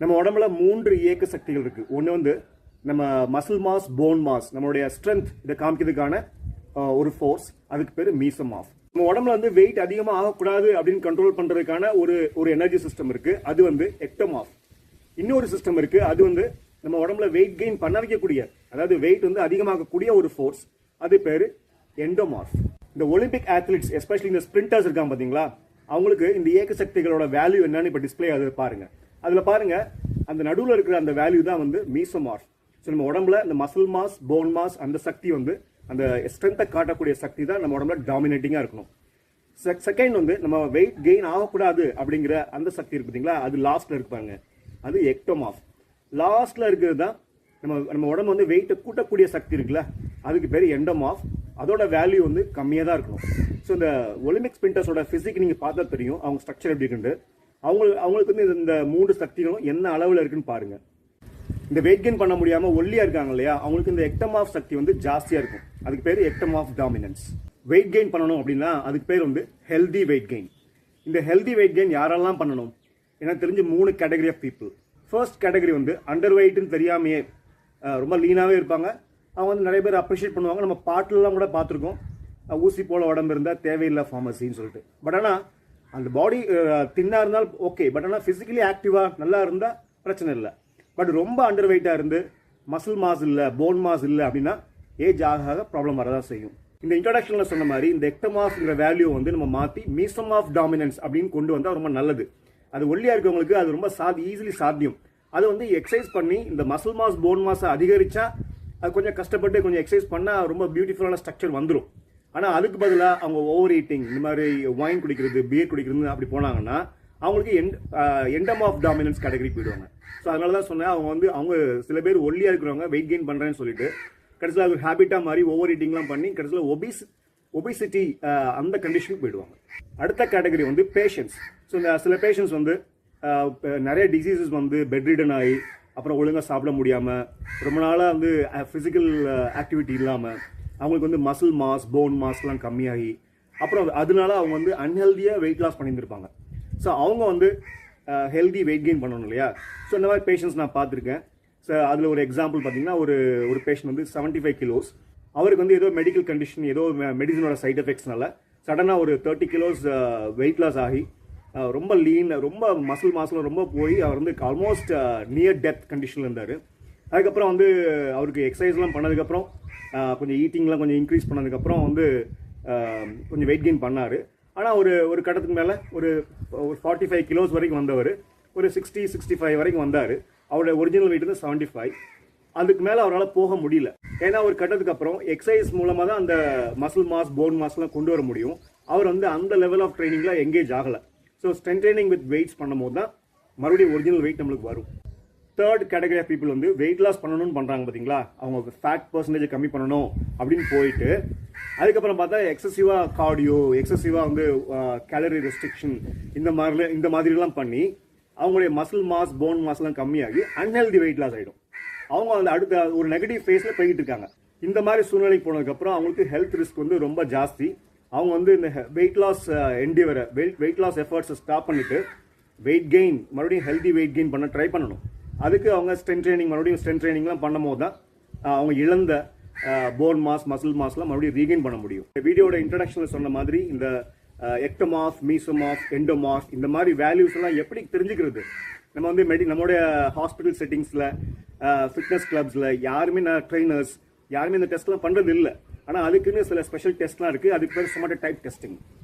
நம்ம உடம்புல 3 இயக்க சக்திகள் இருக்கு. ஒன்று வந்து நம்ம மசில் மாஸ், போன் மாஸ், நம்மளுடைய ஸ்ட்ரென்த் இதை காமிக்கிறதுக்கான ஒரு ஃபோர்ஸ், அதுக்கு பேர் மீசோமாஸ். நம்ம உடம்புல வந்து வெயிட் அதிகமாக ஆகக்கூடாது அப்படின்னு கண்ட்ரோல் பண்றதுக்கான ஒரு எனர்ஜி சிஸ்டம் இருக்கு, அது வந்து எக்டோமாஸ். இன்னொரு சிஸ்டம் இருக்கு, அது வந்து நம்ம உடம்புல வெயிட் கெயின் பண்ண வைக்கக்கூடிய, அதாவது வெயிட் வந்து அதிகமாகக்கூடிய ஒரு ஃபோர்ஸ், அது பேரு எண்டோமாஸ். இந்த ஒலிம்பிக் அத்லீட்ஸ், எஸ்பெஷலி இந்த ஸ்பிரிண்டர்ஸ் இருக்காங்க பாத்தீங்களா, அவங்களுக்கு இந்த இயக்க சக்திகளோட வேல்யூ என்னன்னு இப்போ டிஸ்பிளே ஆகுது பாருங்க. அதுல பாருங்க, அந்த நடுவில் இருக்கிற அந்த வேல்யூ தான் வந்து மீசோமாஸ். ஸோ நம்ம உடம்புல இந்த மசில் மாஸ், போன் மாஸ், அந்த சக்தி வந்து அந்த ஸ்ட்ரென்த்தை காட்டக்கூடிய சக்தி தான் நம்ம உடம்புல டாமினேட்டிங்கா இருக்கணும். செகண்ட் வந்து நம்ம வெயிட் கெயின் ஆகக்கூடாது அப்படிங்கிற அந்த சக்தி இருக்கு பார்த்தீங்களா, அது லாஸ்ட்ல இருப்பாங்க, அது எக்டோமாஸ். லாஸ்ட்ல இருக்கிறது தான் நம்ம உடம்பு வந்து வெயிட்டை கூட்டக்கூடிய சக்தி இருக்குல்ல, அதுக்கு பேர் எண்டோமாஸ். அதோட வேல்யூ வந்து கம்மியாக தான் இருக்கணும். ஸோ இந்த ஒலிம்பிக் ஸ்பிரிண்டர்ஸோட பிசிக் நீங்க பார்த்தா தெரியும், அவங்க ஸ்ட்ரக்சர் எப்படி இருக்கு. அவங்களுக்கு வந்து இந்த 3 சக்திகளும் என்ன அளவில் இருக்குன்னு பாருங்க. இந்த வெயிட் கெயின் பண்ண முடியாம ஒல்லியா இருக்காங்க இல்லையா, அவங்களுக்கு இந்த எக்டோமாஸ் சக்தி வந்து ஜாஸ்தியா இருக்கும், அதுக்கு பேர் எக்டோமாஸ் டாமினன்ஸ். வெயிட் கெயின் பண்ணணும் அப்படின்னா அதுக்கு பேர் வந்து ஹெல்தி வெயிட் கெயின். இந்த ஹெல்தி வெயிட் கெயின் யாரெல்லாம் பண்ணணும்? எனக்கு தெரிஞ்சு 3 category of people. First category வந்து அண்டர் வெயிட்னு தெரியாமையே ரொம்ப லீனாவே இருப்பாங்க. அவங்க வந்து நிறைய பேர் அப்ரிஷியேட் பண்ணுவாங்க. நம்ம பாட்டிலெலாம் கூட பார்த்துருக்கோம், ஊசி போல உடம்பு இருந்தால் தேவையில்லை ஃபார்மசின்னு சொல்லிட்டு. பட் ஆனால் அந்த பாடி தின்னா இருந்தாலும் ஓகே, பட் ஆனால் ஃபிசிக்கலி ஆக்டிவாக நல்லா இருந்தால் பிரச்சனை இல்லை. பட் ரொம்ப அண்டர் வெயிட்டாக இருந்து மசில் மாஸ் இல்லை, போன் மாஸ் இல்லை அப்படின்னா ஏஜ் ஆக ப்ராப்ளம் வரதான் செய்யும். இந்த இன்ட்ரோடக்ஷனில் சொன்ன மாதிரி இந்த எக்டோமாஸ்ங்கிற வேல்யூ வந்து நம்ம மாற்றி மீசோமாஸ் டாமினன்ஸ் அப்படின்னு கொண்டு வந்தால் ரொம்ப நல்லது. அது ஒல்லியாக இருக்கவங்களுக்கு அது ரொம்ப ஈஸிலி சாத்தியம். அது வந்து எக்ஸசைஸ் பண்ணி இந்த மசில் மாஸ், போன் மாஸை அதிகரிச்சா அது கொஞ்சம் கஷ்டப்பட்டு கொஞ்சம் எக்ஸசைஸ் பண்ணால் ரொம்ப பியூட்டிஃபுல்லான ஸ்ட்ரக்சர் வந்துடும். ஆனால் அதுக்கு பதிலாக அவங்க ஓவர் ஈட்டிங், இந்த மாதிரி ஒயின் குடிக்கிறது, பியர் குடிக்கிறது அப்படி போனாங்கன்னா அவங்களுக்கு எண்டோமாஸ் டாமினன்ஸ் கேட்டகரி போயிடுவாங்க. ஸோ அதனால தான் சொன்னேன், அவங்க சில பேர் ஒல்லியாக இருக்கிறவங்க வெயிட் கெயின் பண்ணுறேன்னு சொல்லிட்டு கடைசியில் அது ஹேபிட்டாக மாதிரி ஓவர் ஈட்டிங்லாம் பண்ணி கடைசியில் ஒபிசிட்டி அந்த கண்டிஷனுக்கு போயிடுவாங்க. அடுத்த கேட்டகரி வந்து பேஷண்ட்ஸ். ஸோ இந்த சில பேஷண்ட்ஸ் வந்து நிறைய டிசீசஸ் வந்து பெட் ரிடன் ஆகி அப்புறம் ஒழுங்காக சாப்பிட முடியாமல் ரொம்ப நாளாக வந்து ஃபிசிக்கல் ஆக்டிவிட்டி இல்லாமல் அவங்களுக்கு வந்து மசில் மாஸ், போன் மாஸ்லாம் கம்மியாகி அப்புறம் அதனால அவங்க வந்து அன்ஹெல்தியாக வெயிட் லாஸ் பண்ணியிருந்திருப்பாங்க. ஸோ அவங்க வந்து ஹெல்தி வெயிட் கெயின் பண்ணணும் இல்லையா. ஸோ இந்த மாதிரி பேஷண்ட்ஸ் நான் பார்த்துருக்கேன். ஸோ அதில் ஒரு எக்ஸாம்பிள் பார்த்தீங்கன்னா, ஒரு பேஷண்ட் வந்து 75 கிலோஸ். அவருக்கு வந்து ஏதோ மெடிக்கல் கண்டிஷன், ஏதோ மெடிசனோட சைட் எஃபெக்ட்ஸ்னால சடனாக ஒரு 30 கிலோஸ் வெயிட் லாஸ் ஆகி ரொம்ப லீன், ரொம்ப மசில் மாஸ்லாம் ரொம்ப போய் அவர் வந்து ஆல்மோஸ்ட் நியர் டெத் கண்டிஷனில் இருந்தார். அதுக்கப்புறம் வந்து அவருக்கு எக்ஸசைஸ்லாம் பண்ணதுக்கப்புறம் கொஞ்சம் ஈட்டிங்லாம் கொஞ்சம் இன்க்ரீஸ் பண்ணதுக்கப்புறம் வந்து கொஞ்சம் வெயிட் கெயின் பண்ணார். ஆனால் ஒரு கட்டத்துக்கு மேலே ஒரு 45 கிலோஸ் வரைக்கும் வந்தவர் ஒரு 60-65 வரைக்கும் வந்தார். அவருடைய ஒரிஜினல் வெயிட் வந்து 75. அதுக்கு மேலே அவரால் போக முடியல. ஏன்னா ஒரு கட்டத்துக்கு அப்புறம் எக்ஸசைஸ் மூலமாக தான் அந்த மசில் மாஸ், போன் மாஸ்லாம் கொண்டு வர முடியும். அவர் வந்து அந்த லெவல் ஆஃப் ட்ரைனிங்கில் எங்கேஜ் ஆகலை. So strength training with weights பண்ணும்போது தான் மறுபடியும் ஒரிஜினல் வெயிட் நம்மளுக்கு வரும். தேர்ட் கேட்டகரி ஆஃப் பீப்புள் வந்து வெயிட் லாஸ் பண்ணணும்னு பண்ணுறாங்க பார்த்தீங்களா, அவங்க ஃபேட் பர்சன்டேஜ் கம்மி பண்ணணும் அப்படின்னு போயிட்டு அதுக்கப்புறம் பார்த்தா எக்ஸசிவாக கார்டியோ, எக்ஸசிவாக வந்து கேலரி ரெஸ்ட்ரிக்ஷன் இந்த மாதிரிலாம் பண்ணி அவங்களுடைய மசில் மாஸ், போன் மாஸ்லாம் கம்மியாகி அன்ஹெல்தி வெயிட் லாஸ் ஆகிடும். அவங்க வந்து அடுத்த ஒரு நெகட்டிவ் ஃபேஸில் போய்கிட்டு இருக்காங்க. இந்த மாதிரி சூழ்நிலைக்கு போனதுக்கப்புறம் அவங்களுக்கு ஹெல்த் ரிஸ்க் வந்து ரொம்ப ஜாஸ்தி. அவங்க வந்து இந்த weight loss endeavour, weight loss எஃபர்ட்ஸை ஸ்டாப் பண்ணிட்டு வெயிட் கெயின், மறுபடியும் ஹெல்தி வெயிட் கெயின் பண்ண ட்ரை பண்ணணும். அதுக்கு அவங்க ஸ்ட்ரென்த் ட்ரைனிங், மறுபடியும் ஸ்ட்ரென்த் ட்ரைனிங்லாம் பண்ணும் போது தான் அவங்க இழந்த போன் மாஸ், மசில் மாஸ்லாம் மறுபடியும் ரீகெயின் பண்ண முடியும். வீடியோட இன்ட்ரடக்ஷனில் சொன்ன மாதிரி இந்த எக்டோமாஸ், மீசோமாஸ், எண்டோமாஸ் இந்த மாதிரி வேல்யூஸ் எல்லாம் எப்படி தெரிஞ்சுக்கிறது? நம்ம வந்து நம்மளுடைய ஹாஸ்பிட்டல் செட்டிங்ஸில், ஃபிட்னஸ் கிளப்ஸில் யாருமே ட்ரைனர்ஸ் யாருமே இந்த டெஸ்ட்லாம் பண்ணுறது இல்லை. ஆனால் அதுக்குன்னு சில ஸ்பெஷல் டெஸ்ட்லாம் இருக்குது. அதுக்கு பேர் சொமாட்டோ டைப் டெஸ்டிங்.